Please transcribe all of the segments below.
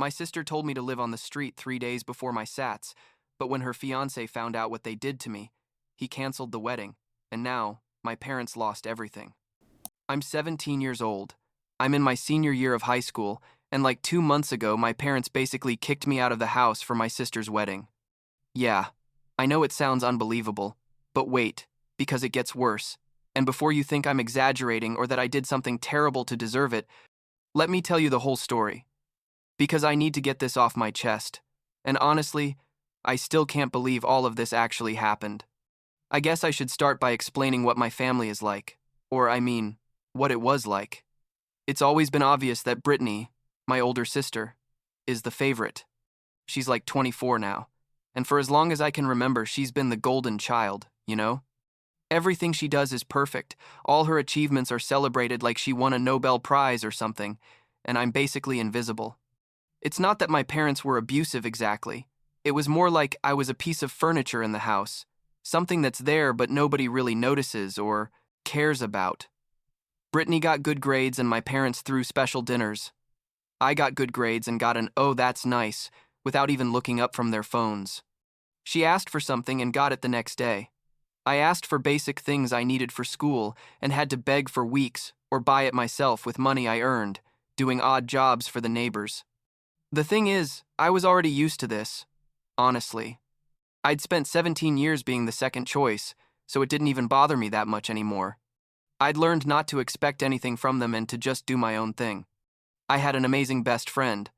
My sister told me to live on the street 3 days before my Sats, but when her fiancé found out what they did to me, he canceled the wedding, and now my parents lost everything. I'm 17 years old. I'm in my senior year of high school, and like 2 months ago, my parents basically kicked me out of the house for my sister's wedding. Yeah, I know it sounds unbelievable, but wait, because it gets worse. And before you think I'm exaggerating or that I did something terrible to deserve it, let me tell you the whole story. Because I need to get this off my chest. And honestly, I still can't believe all of this actually happened. I guess I should start by explaining what my family is like. Or, I mean, what it was like. It's always been obvious that Brittany, my older sister, is the favorite. She's like 24 now. And for as long as I can remember, she's been the golden child, you know? Everything she does is perfect. All her achievements are celebrated like she won a Nobel Prize or something, and I'm basically invisible. It's not that my parents were abusive exactly. It was more like I was a piece of furniture in the house, something that's there but nobody really notices or cares about. Brittany got good grades and my parents threw special dinners. I got good grades and got an "oh, that's nice" without even looking up from their phones. She asked for something and got it the next day. I asked for basic things I needed for school and had to beg for weeks or buy it myself with money I earned, doing odd jobs for the neighbors. The thing is, I was already used to this, honestly. I'd spent 17 years being the second choice, so it didn't even bother me that much anymore. I'd learned not to expect anything from them and to just do my own thing. I had an amazing best friend.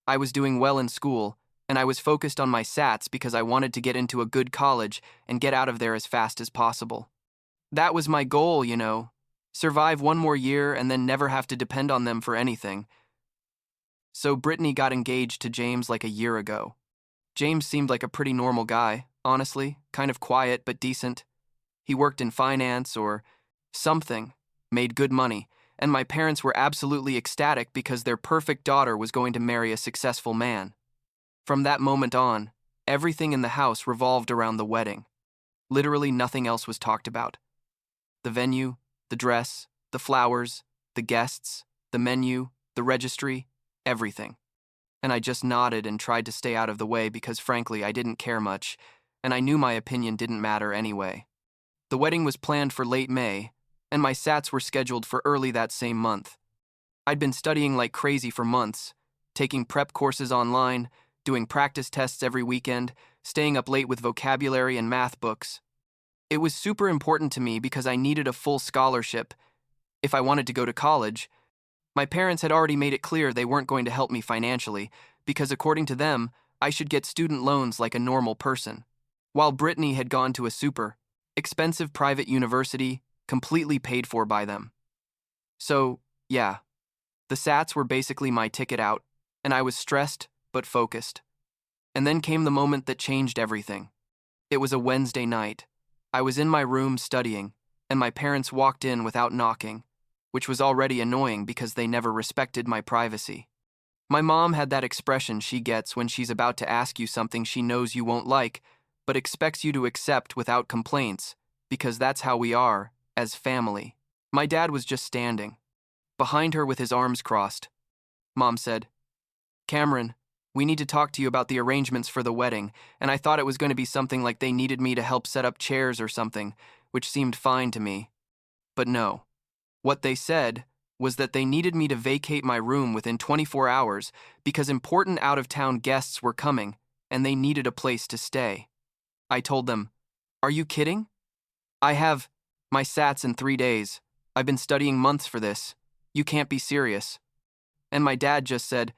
I was doing well in school, and I was focused on my Sats because I wanted to get into a good college and get out of there as fast as possible. That was my goal, you know. Survive one more year and then never have to depend on them for anything. So Brittany got engaged to James like a year ago. James seemed like a pretty normal guy, honestly, kind of quiet but decent. He worked in finance or something, made good money, and my parents were absolutely ecstatic because their perfect daughter was going to marry a successful man. From that moment on, everything in the house revolved around the wedding. Literally nothing else was talked about. The venue, the dress, the flowers, the guests, the menu, the registry, everything. And I just nodded and tried to stay out of the way because frankly I didn't care much, and I knew my opinion didn't matter anyway. The wedding was planned for late May, and my Sats were scheduled for early that same month. I'd been studying like crazy for months, taking prep courses online, doing practice tests every weekend, staying up late with vocabulary and math books. It was super important to me because I needed a full scholarship. If I wanted to go to college, my parents had already made it clear they weren't going to help me financially because according to them, I should get student loans like a normal person. While Brittany had gone to a super expensive private university, completely paid for by them. So, yeah, the Sats were basically my ticket out, and I was stressed but focused. And then came the moment that changed everything. It was a Wednesday night. I was in my room studying, and my parents walked in without knocking, which was already annoying because they never respected my privacy. My mom had that expression she gets when she's about to ask you something she knows you won't like, but expects you to accept without complaints, because that's how we are, as family. My dad was just standing, behind her with his arms crossed. Mom said, "Cameron, we need to talk to you about the arrangements for the wedding," and I thought it was going to be something like they needed me to help set up chairs or something, which seemed fine to me. But no. What they said was that they needed me to vacate my room within 24 hours because important out-of-town guests were coming and they needed a place to stay. I told them, "Are you kidding? I have my Sats in 3 days. I've been studying months for this. You can't be serious." And my dad just said,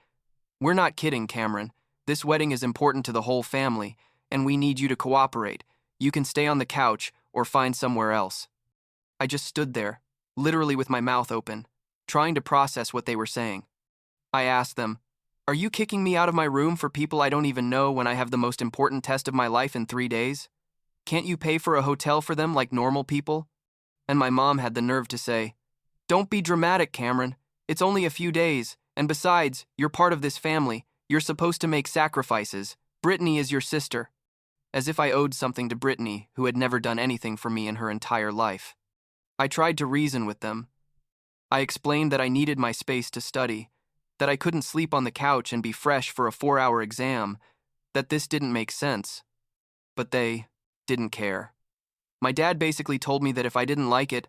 "We're not kidding, Cameron. This wedding is important to the whole family, and we need you to cooperate. You can stay on the couch or find somewhere else." I just stood there, literally with my mouth open, trying to process what they were saying. I asked them, "Are you kicking me out of my room for people I don't even know when I have the most important test of my life in 3 days? Can't you pay for a hotel for them like normal people?" And my mom had the nerve to say, "Don't be dramatic, Cameron. It's only a few days, and besides, you're part of this family. You're supposed to make sacrifices. Brittany is your sister." As if I owed something to Brittany, who had never done anything for me in her entire life. I tried to reason with them. I explained that I needed my space to study, that I couldn't sleep on the couch and be fresh for a 4-hour exam, that this didn't make sense. But they didn't care. My dad basically told me that if I didn't like it,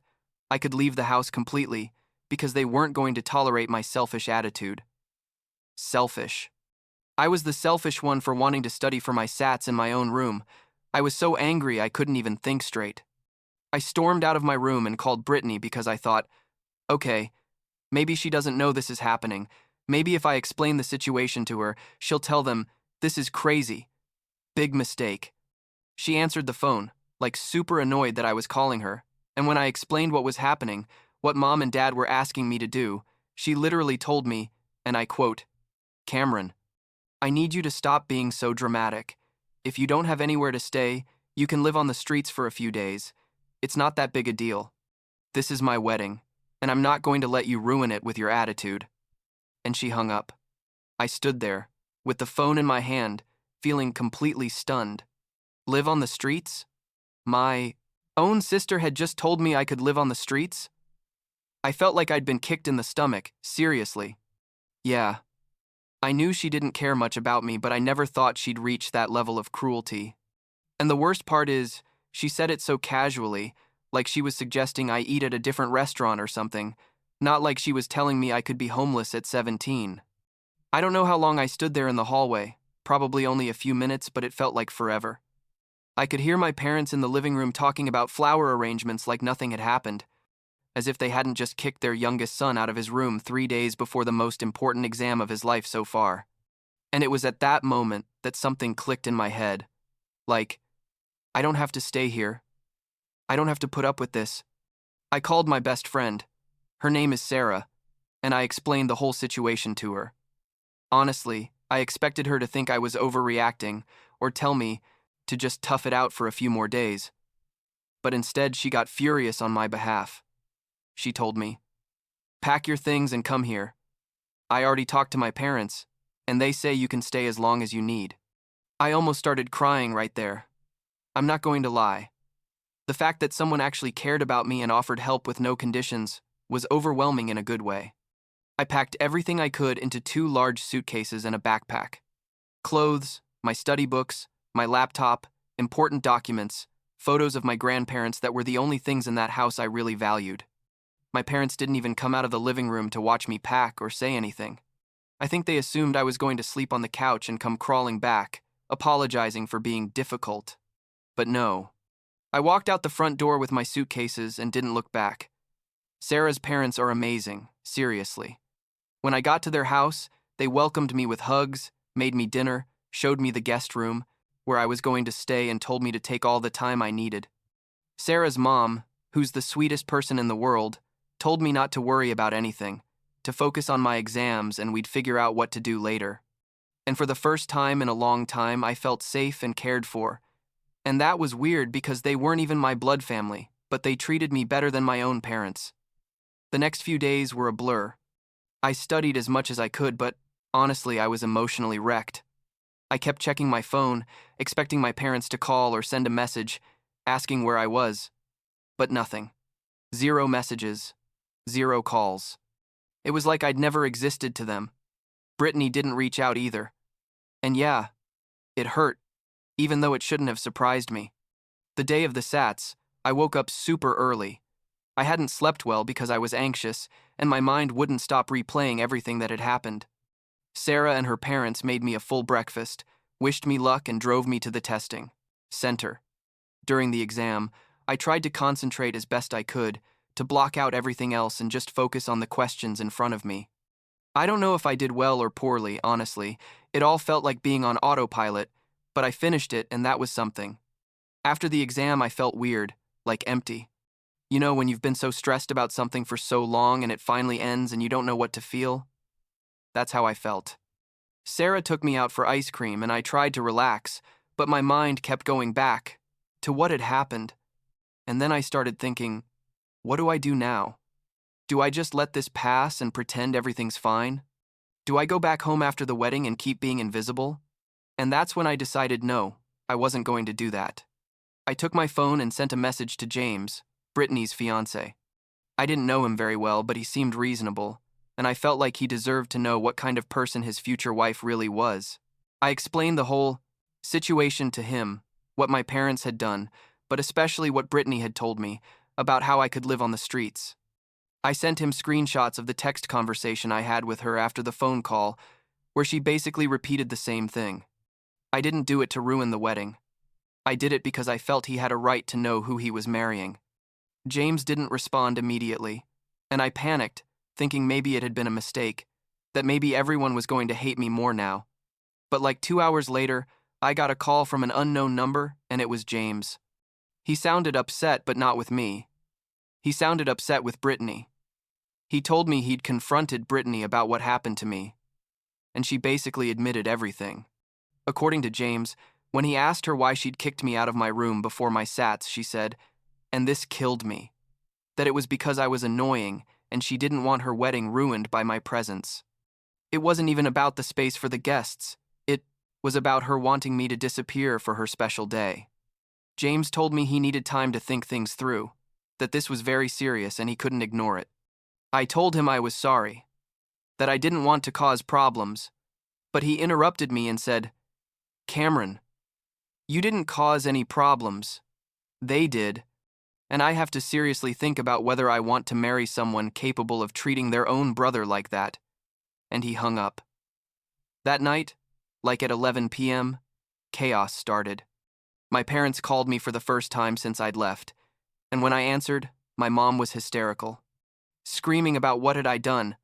I could leave the house completely because they weren't going to tolerate my selfish attitude. Selfish. I was the selfish one for wanting to study for my SATs in my own room. I was so angry I couldn't even think straight. I stormed out of my room and called Brittany because I thought, okay, maybe she doesn't know this is happening. Maybe if I explain the situation to her, she'll tell them, this is crazy. Big mistake. She answered the phone, like super annoyed that I was calling her, and when I explained what was happening, what Mom and Dad were asking me to do, she literally told me, and I quote, Cameron, I need you to stop being so dramatic. If you don't have anywhere to stay, you can live on the streets for a few days. It's not that big a deal. This is my wedding, and I'm not going to let you ruin it with your attitude. And she hung up. I stood there, with the phone in my hand, feeling completely stunned. Live on the streets? My own sister had just told me I could live on the streets? I felt like I'd been kicked in the stomach, seriously. Yeah. I knew she didn't care much about me, but I never thought she'd reach that level of cruelty. And the worst part is, she said it so casually, like she was suggesting I eat at a different restaurant or something, not like she was telling me I could be homeless at 17. I don't know how long I stood there in the hallway, probably only a few minutes, but it felt like forever. I could hear my parents in the living room talking about flower arrangements like nothing had happened, as if they hadn't just kicked their youngest son out of his room 3 days before the most important exam of his life so far. And it was at that moment that something clicked in my head. Like, I don't have to stay here. I don't have to put up with this. I called my best friend. Her name is Sarah, and I explained the whole situation to her. Honestly, I expected her to think I was overreacting or tell me to just tough it out for a few more days. But instead, she got furious on my behalf. She told me, pack your things and come here. I already talked to my parents, and they say you can stay as long as you need. I almost started crying right there. I'm not going to lie. The fact that someone actually cared about me and offered help with no conditions was overwhelming in a good way. I packed everything I could into 2 large suitcases and a backpack. Clothes, my study books, my laptop, important documents, photos of my grandparents that were the only things in that house I really valued. My parents didn't even come out of the living room to watch me pack or say anything. I think they assumed I was going to sleep on the couch and come crawling back, apologizing for being difficult. But no. I walked out the front door with my suitcases and didn't look back. Sarah's parents are amazing, seriously. When I got to their house, they welcomed me with hugs, made me dinner, showed me the guest room, where I was going to stay, and told me to take all the time I needed. Sarah's mom, who's the sweetest person in the world, told me not to worry about anything, to focus on my exams, and we'd figure out what to do later. And for the first time in a long time, I felt safe and cared for. And that was weird because they weren't even my blood family, but they treated me better than my own parents. The next few days were a blur. I studied as much as I could, but honestly, I was emotionally wrecked. I kept checking my phone, expecting my parents to call or send a message, asking where I was. But nothing. 0 messages. 0 calls. It was like I'd never existed to them. Brittany didn't reach out either. And yeah, it hurt, even though it shouldn't have surprised me. The day of the SATs, I woke up super early. I hadn't slept well because I was anxious, and my mind wouldn't stop replaying everything that had happened. Sarah and her parents made me a full breakfast, wished me luck, and drove me to the testing center. During the exam, I tried to concentrate as best I could, to block out everything else and just focus on the questions in front of me. I don't know if I did well or poorly, honestly. It all felt like being on autopilot, but I finished it, and that was something. After the exam, I felt weird, like empty. You know, when you've been so stressed about something for so long and it finally ends and you don't know what to feel? That's how I felt. Sarah took me out for ice cream, and I tried to relax, but my mind kept going back to what had happened. And then I started thinking, what do I do now? Do I just let this pass and pretend everything's fine? Do I go back home after the wedding and keep being invisible? And that's when I decided no, I wasn't going to do that. I took my phone and sent a message to James, Brittany's fiancé. I didn't know him very well, but he seemed reasonable, and I felt like he deserved to know what kind of person his future wife really was. I explained the whole situation to him, what my parents had done, but especially what Brittany had told me about how I could live on the streets. I sent him screenshots of the text conversation I had with her after the phone call, where she basically repeated the same thing. I didn't do it to ruin the wedding. I did it because I felt he had a right to know who he was marrying. James didn't respond immediately, and I panicked, thinking maybe it had been a mistake, that maybe everyone was going to hate me more now. But like 2 hours later, I got a call from an unknown number, and it was James. He sounded upset, but not with me. He sounded upset with Brittany. He told me he'd confronted Brittany about what happened to me, and she basically admitted everything. According to James, when he asked her why she'd kicked me out of my room before my sats, she said, "And this killed me," that it was because I was annoying and she didn't want her wedding ruined by my presence. It wasn't even about the space for the guests. It was about her wanting me to disappear for her special day. James told me he needed time to think things through, that this was very serious and he couldn't ignore it. I told him I was sorry, that I didn't want to cause problems, but he interrupted me and said, "Cameron, you didn't cause any problems. They did, and I have to seriously think about whether I want to marry someone capable of treating their own brother like that." And he hung up. That night, like at 11 p.m., chaos started. My parents called me for the first time since I'd left, and when I answered, my mom was hysterical, screaming about what had I done.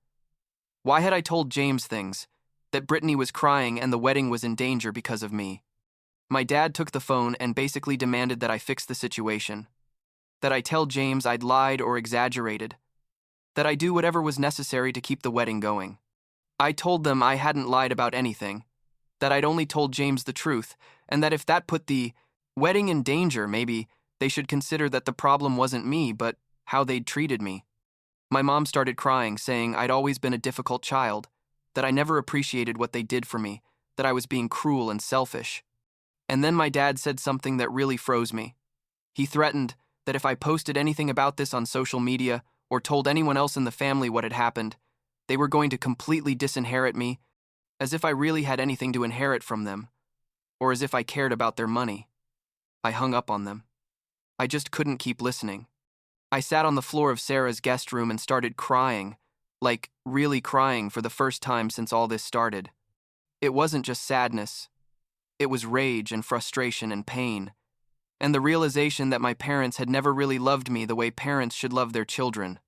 Why had I told James things? That Brittany was crying and the wedding was in danger because of me. My dad took the phone and basically demanded that I fix the situation, that I tell James I'd lied or exaggerated, that I do whatever was necessary to keep the wedding going. I told them I hadn't lied about anything, that I'd only told James the truth, and that if that put the wedding in danger, maybe they should consider that the problem wasn't me, but how they'd treated me. My mom started crying, saying I'd always been a difficult child, that I never appreciated what they did for me, that I was being cruel and selfish. And then my dad said something that really froze me. He threatened that if I posted anything about this on social media or told anyone else in the family what had happened, they were going to completely disinherit me, as if I really had anything to inherit from them, or as if I cared about their money. I hung up on them. I just couldn't keep listening. I sat on the floor of Sarah's guest room and started crying, like really crying for the first time since all this started. It wasn't just sadness. It was rage and frustration and pain, and the realization that my parents had never really loved me the way parents should love their children.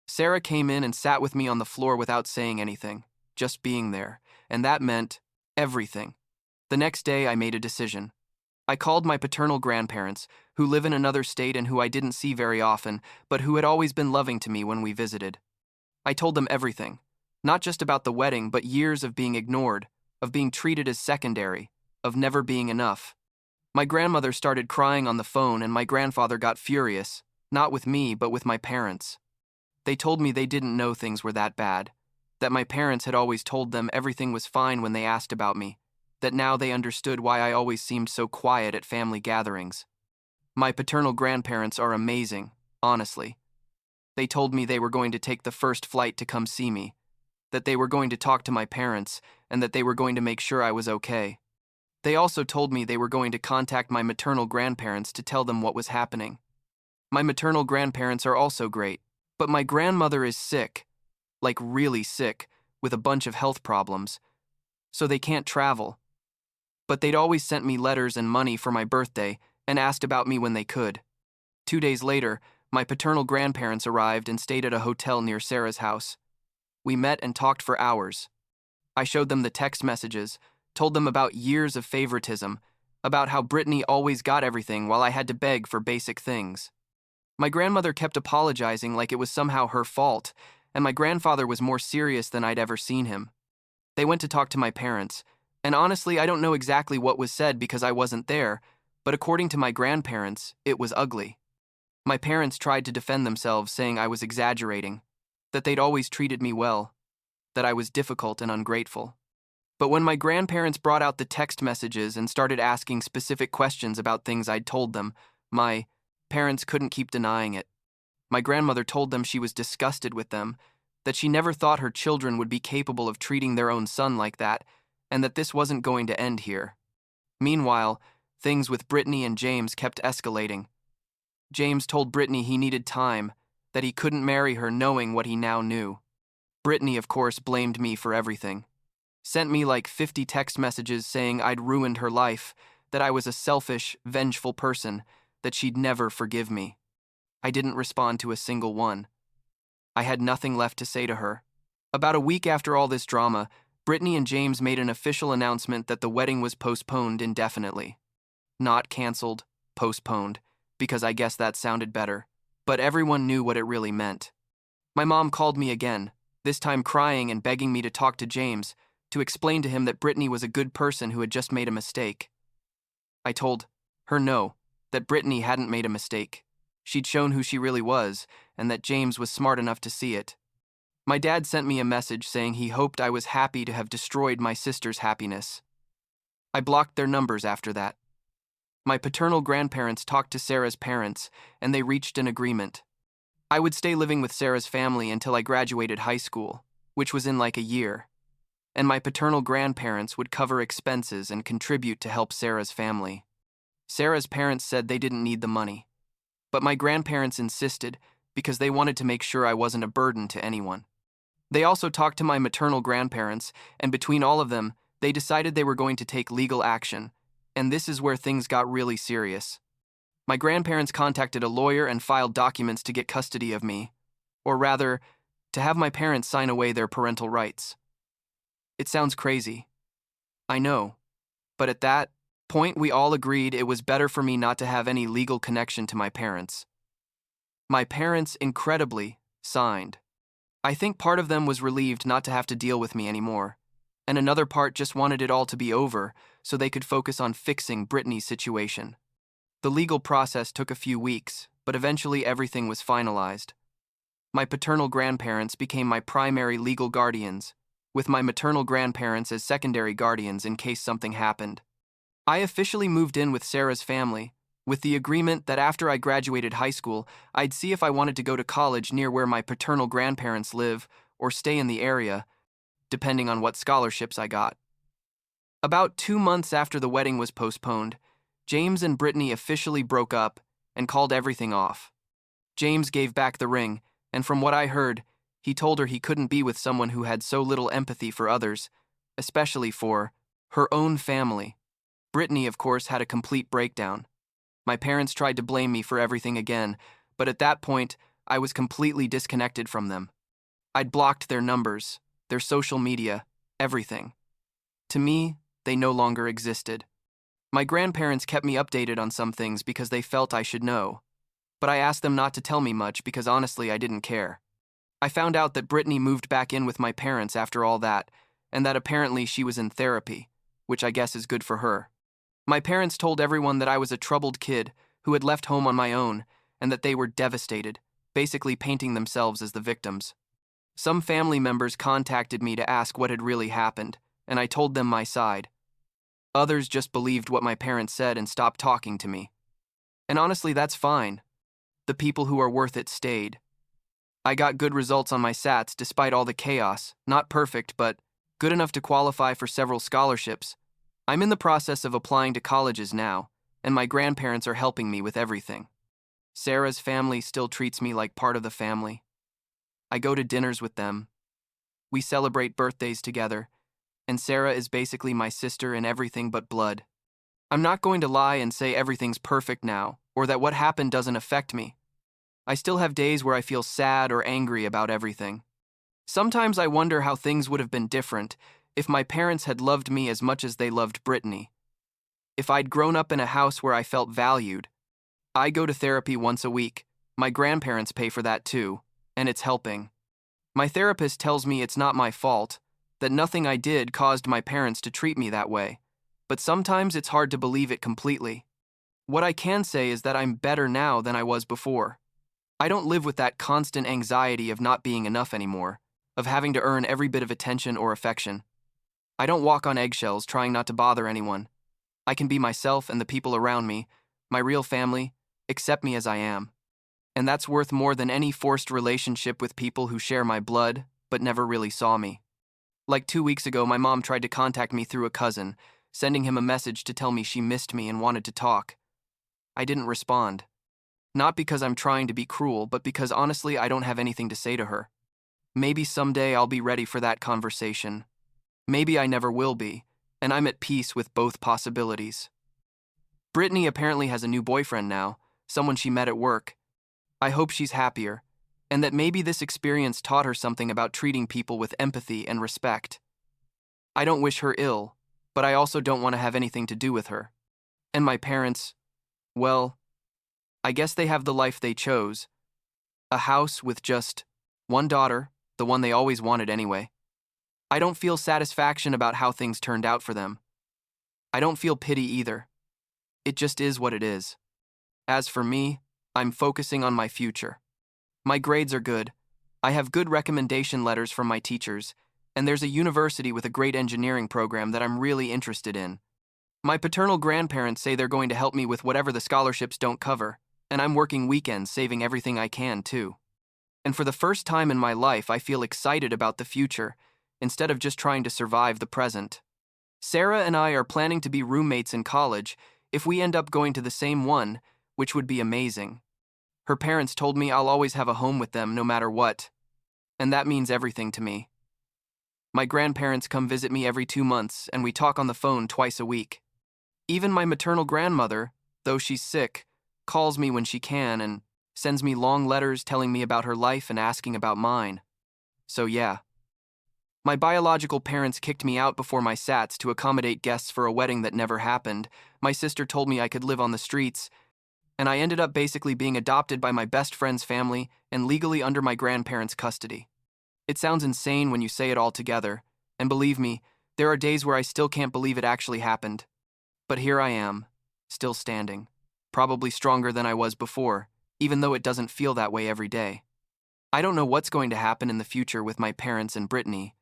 Sarah came in and sat with me on the floor without saying anything, just being there, and that meant everything. The next day, I made a decision. I called my paternal grandparents, who live in another state and who I didn't see very often, but who had always been loving to me when we visited. I told them everything, not just about the wedding, but years of being ignored, of being treated as secondary, of never being enough. My grandmother started crying on the phone and my grandfather got furious, not with me, but with my parents. They told me they didn't know things were that bad, that my parents had always told them everything was fine when they asked about me, that now they understood why I always seemed so quiet at family gatherings. My paternal grandparents are amazing, honestly. They told me they were going to take the first flight to come see me, that they were going to talk to my parents, and that they were going to make sure I was okay. They also told me they were going to contact my maternal grandparents to tell them what was happening. My maternal grandparents are also great, but my grandmother is sick, like really sick, with a bunch of health problems, so they can't travel. But they'd always sent me letters and money for my birthday and asked about me when they could. 2 days later, my paternal grandparents arrived and stayed at a hotel near Sarah's house. We met and talked for hours. I showed them the text messages, told them about years of favoritism, about how Brittany always got everything while I had to beg for basic things. My grandmother kept apologizing like it was somehow her fault, and my grandfather was more serious than I'd ever seen him. They went to talk to my parents, and honestly, I don't know exactly what was said because I wasn't there, but according to my grandparents, it was ugly. My parents tried to defend themselves, saying I was exaggerating, that they'd always treated me well, that I was difficult and ungrateful. But when my grandparents brought out the text messages and started asking specific questions about things I'd told them, my parents couldn't keep denying it. My grandmother told them she was disgusted with them, that she never thought her children would be capable of treating their own son like that, and that this wasn't going to end here. Meanwhile, things with Brittany and James kept escalating. James told Brittany he needed time, that he couldn't marry her knowing what he now knew. Brittany, of course, blamed me for everything. Sent me like 50 text messages saying I'd ruined her life, that I was a selfish, vengeful person, that she'd never forgive me. I didn't respond to a single one. I had nothing left to say to her. About a week after all this drama, Brittany and James made an official announcement that the wedding was postponed indefinitely. Not canceled, postponed, because I guess that sounded better, but everyone knew what it really meant. My mom called me again, this time crying and begging me to talk to James, to explain to him that Brittany was a good person who had just made a mistake. I told her no, that Brittany hadn't made a mistake. She'd shown who she really was, and that James was smart enough to see it. My dad sent me a message saying he hoped I was happy to have destroyed my sister's happiness. I blocked their numbers after that. My paternal grandparents talked to Sarah's parents, and they reached an agreement. I would stay living with Sarah's family until I graduated high school, which was in like a year, and my paternal grandparents would cover expenses and contribute to help Sarah's family. Sarah's parents said they didn't need the money, but my grandparents insisted because they wanted to make sure I wasn't a burden to anyone. They also talked to my maternal grandparents, and between all of them, they decided they were going to take legal action, and this is where things got really serious. My grandparents contacted a lawyer and filed documents to get custody of me, or rather, to have my parents sign away their parental rights. It sounds crazy. I know, but at that point we all agreed it was better for me not to have any legal connection to my parents. My parents, incredibly, signed. I think part of them was relieved not to have to deal with me anymore, and another part just wanted it all to be over so they could focus on fixing Brittany's situation. The legal process took a few weeks, but eventually everything was finalized. My paternal grandparents became my primary legal guardians, with my maternal grandparents as secondary guardians in case something happened. I officially moved in with Sarah's family, with the agreement that after I graduated high school, I'd see if I wanted to go to college near where my paternal grandparents live or stay in the area, depending on what scholarships I got. About 2 months after the wedding was postponed, James and Brittany officially broke up and called everything off. James gave back the ring, and from what I heard, he told her he couldn't be with someone who had so little empathy for others, especially for her own family. Brittany, of course, had a complete breakdown. My parents tried to blame me for everything again, but at that point, I was completely disconnected from them. I'd blocked their numbers, their social media, everything. To me, they no longer existed. My grandparents kept me updated on some things because they felt I should know, but I asked them not to tell me much because honestly I didn't care. I found out that Brittany moved back in with my parents after all that, and that apparently she was in therapy, which I guess is good for her. My parents told everyone that I was a troubled kid who had left home on my own, and that they were devastated, basically painting themselves as the victims. Some family members contacted me to ask what had really happened, and I told them my side. Others just believed what my parents said and stopped talking to me. And honestly, that's fine. The people who are worth it stayed. I got good results on my SATs despite all the chaos, not perfect, but good enough to qualify for several scholarships. I'm in the process of applying to colleges now, and my grandparents are helping me with everything. Sarah's family still treats me like part of the family. I go to dinners with them. We celebrate birthdays together, and Sarah is basically my sister in everything but blood. I'm not going to lie and say everything's perfect now, or that what happened doesn't affect me. I still have days where I feel sad or angry about everything. Sometimes I wonder how things would have been different if my parents had loved me as much as they loved Brittany. If I'd grown up in a house where I felt valued. I go to therapy once a week. My grandparents pay for that too, and it's helping. My therapist tells me it's not my fault, that nothing I did caused my parents to treat me that way, but sometimes it's hard to believe it completely. What I can say is that I'm better now than I was before. I don't live with that constant anxiety of not being enough anymore, of having to earn every bit of attention or affection. I don't walk on eggshells trying not to bother anyone. I can be myself, and the people around me, my real family, accept me as I am. And that's worth more than any forced relationship with people who share my blood, but never really saw me. Like 2 weeks ago, my mom tried to contact me through a cousin, sending him a message to tell me she missed me and wanted to talk. I didn't respond. Not because I'm trying to be cruel, but because honestly I don't have anything to say to her. Maybe someday I'll be ready for that conversation. Maybe I never will be, and I'm at peace with both possibilities. Brittany apparently has a new boyfriend now, someone she met at work. I hope she's happier, and that maybe this experience taught her something about treating people with empathy and respect. I don't wish her ill, but I also don't want to have anything to do with her. And my parents, well, I guess they have the life they chose. A house with just one daughter, the one they always wanted anyway. I don't feel satisfaction about how things turned out for them. I don't feel pity either. It just is what it is. As for me, I'm focusing on my future. My grades are good. I have good recommendation letters from my teachers, and there's a university with a great engineering program that I'm really interested in. My paternal grandparents say they're going to help me with whatever the scholarships don't cover, and I'm working weekends saving everything I can too. And for the first time in my life, I feel excited about the future, instead of just trying to survive the present. Sarah and I are planning to be roommates in college if we end up going to the same one, which would be amazing. Her parents told me I'll always have a home with them no matter what, and that means everything to me. My grandparents come visit me every 2 months, and we talk on the phone twice a week. Even my maternal grandmother, though she's sick, calls me when she can and sends me long letters telling me about her life and asking about mine. So yeah. My biological parents kicked me out before my SATs to accommodate guests for a wedding that never happened. My sister told me I could live on the streets, and I ended up basically being adopted by my best friend's family and legally under my grandparents' custody. It sounds insane when you say it all together, and believe me, there are days where I still can't believe it actually happened. But here I am, still standing, probably stronger than I was before, even though it doesn't feel that way every day. I don't know what's going to happen in the future with my parents and Brittany.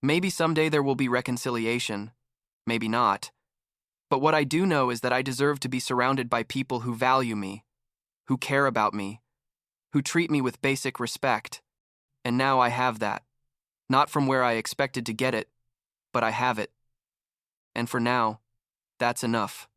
Maybe someday there will be reconciliation, maybe not. But what I do know is that I deserve to be surrounded by people who value me, who care about me, who treat me with basic respect. And now I have that. Not from where I expected to get it, but I have it. And for now, that's enough.